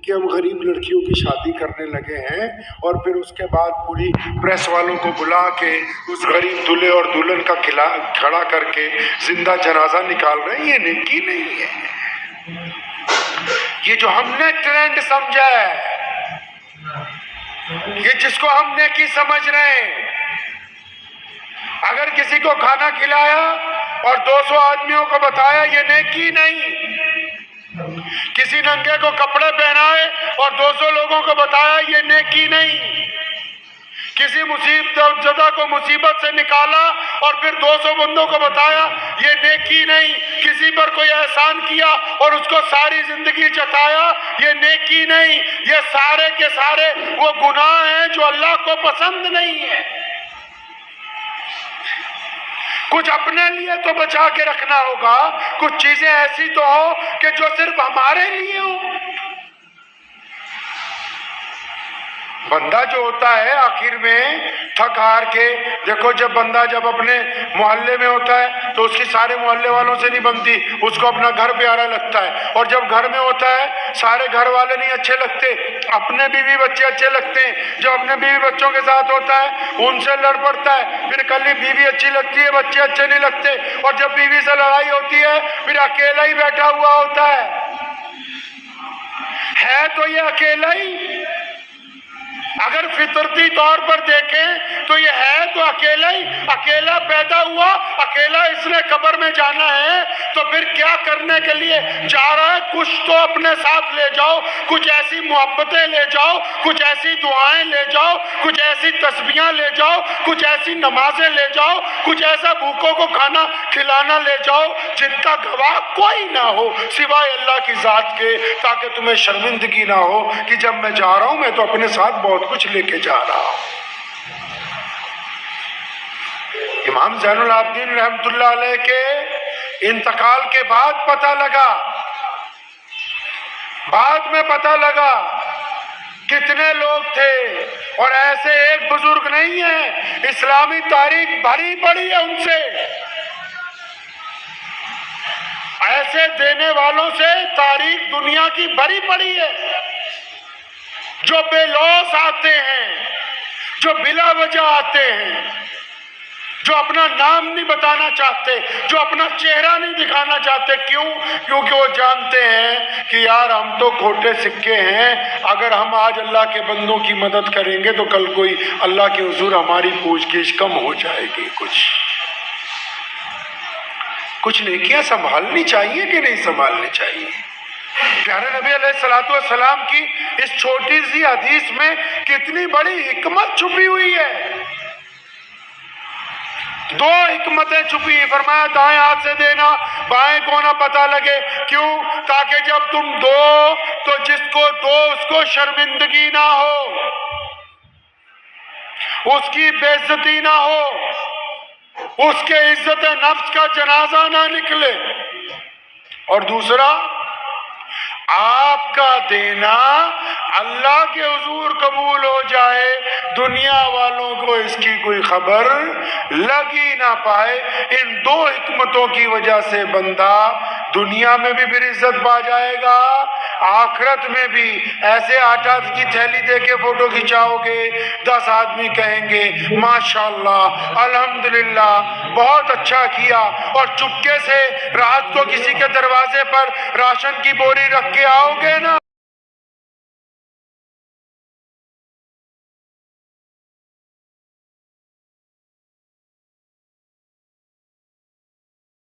کہ ہم غریب لڑکیوں کی شادی کرنے لگے ہیں اور پھر اس کے بعد پوری پریس والوں کو بلا کے اس غریب دلہے اور دلہن کا کھڑا کر کے زندہ جنازہ نکال رہے ہیں. یہ نیکی نہیں ہے. یہ جو ہم نے ٹرینڈ سمجھا ہے، یہ جس کو ہم نیکی سمجھ رہے ہیں، اگر کسی کو کھانا کھلایا اور 200 آدمیوں کو بتایا، یہ نیکی نہیں. کسی ننگے کو کپڑے پہنائے اور 200 لوگوں کو بتایا، یہ نیکی نہیں. کسی مصیبت زدہ کو مصیبت سے نکالا اور پھر 200 بندوں کو بتایا، یہ نیکی نہیں. کسی پر کوئی احسان کیا اور اس کو ساری زندگی جتایا، یہ نیکی نہیں. یہ سارے کے سارے وہ گناہ ہیں جو اللہ کو پسند نہیں ہے. کچھ اپنے لیے تو بچا کے رکھنا ہوگا، کچھ چیزیں ایسی تو ہو کہ جو صرف ہمارے لیے ہو. بندہ جو ہوتا ہے آخر میں تھک ہار کے، دیکھو جب بندہ جب اپنے محلے میں ہوتا ہے تو اس کی سارے محلے والوں سے نہیں بنتی، اس کو اپنا گھر پیارا لگتا ہے. اور جب گھر میں ہوتا ہے سارے گھر والے نہیں اچھے لگتے، اپنے بیوی بچے اچھے لگتے ہیں. جب اپنے بیوی بچوں کے ساتھ ہوتا ہے ان سے لڑ پڑتا ہے، پھر کل بیوی اچھی لگتی ہے، بچے اچھے نہیں لگتے. اور جب بیوی سے لڑائی ہوتی ہے پھر اکیلا ہی بیٹھا ہوا ہوتا ہے تو یہ اکیلا ہی. اگر فطرتی طور پر دیکھیں تو یہ ہے تو اکیلا ہی. اکیلا پیدا ہوا، اکیلا اس نے قبر میں جانا ہے، تو پھر کیا کرنے کے لیے جا رہا ہے؟ کچھ تو اپنے ساتھ لے جاؤ، کچھ ایسی محبتیں لے جاؤ، کچھ ایسی دعائیں لے جاؤ، کچھ ایسی تسبیحاں لے جاؤ، کچھ ایسی نمازیں لے جاؤ، کچھ ایسا بھوکوں کو کھانا کھلانا لے جاؤ جن کا گواہ کوئی نہ ہو سوائے اللہ کی ذات کے، تاکہ تمہیں شرمندگی نہ ہو کہ جب میں جا رہا ہوں میں تو اپنے ساتھ بہت کچھ لے کے جا رہا ہوں. امام زین العابدین رحمت اللہ علیہ کے انتقال کے بعد پتہ لگا کتنے لوگ تھے، اور ایسے ایک بزرگ نہیں ہیں، اسلامی تاریخ بھری پڑی ہے ان سے. ایسے دینے والوں سے تاریخ دنیا کی بھری پڑی ہے، جو بے لوث آتے ہیں، جو بلا وجہ آتے ہیں، جو اپنا نام نہیں بتانا چاہتے، جو اپنا چہرہ نہیں دکھانا چاہتے. کیوں؟ کیونکہ وہ جانتے ہیں کہ یار ہم تو کھوٹے سکے ہیں، اگر ہم آج اللہ کے بندوں کی مدد کریں گے تو کل کوئی اللہ کے حضور ہماری پوچھ گچھ کم ہو جائے گی. کچھ نیکیاں سنبھالنی چاہیے کہ نہیں سنبھالنی چاہیے؟ پیارے نبی علیہ الصلوۃ والسلام کی اس چھوٹی سی حدیث میں کتنی بڑی حکمت چھپی ہوئی ہے. 2 حکمتیں چھپی ہیں. فرمایا دائیں ہاتھ سے دینا، بائیں کو نہ پتہ لگے. کیوں؟ تاکہ جب تم دو تو جس کو دو اس کو شرمندگی نہ ہو، اس کی بے عزتی نہ ہو، اس کے عزت نفس کا جنازہ نہ نکلے. اور دوسرا، آپ کا دینا اللہ کے حضور قبول ہو جائے، دنیا والوں کو اس کی کوئی خبر لگ ہی نہ پائے. ان 2 حکمتوں کی وجہ سے بندہ دنیا میں بھی پھر عزت پا جائے گا، آخرت میں بھی. ایسے آٹا کی تھیلی دے کے فوٹو کھنچاؤ گے، 10 آدمی کہیں گے ماشاءاللہ الحمدللہ بہت اچھا کیا، اور چپکے سے رات کو کسی کے دروازے پر راشن کی بوری رکھ کے آؤ گے نا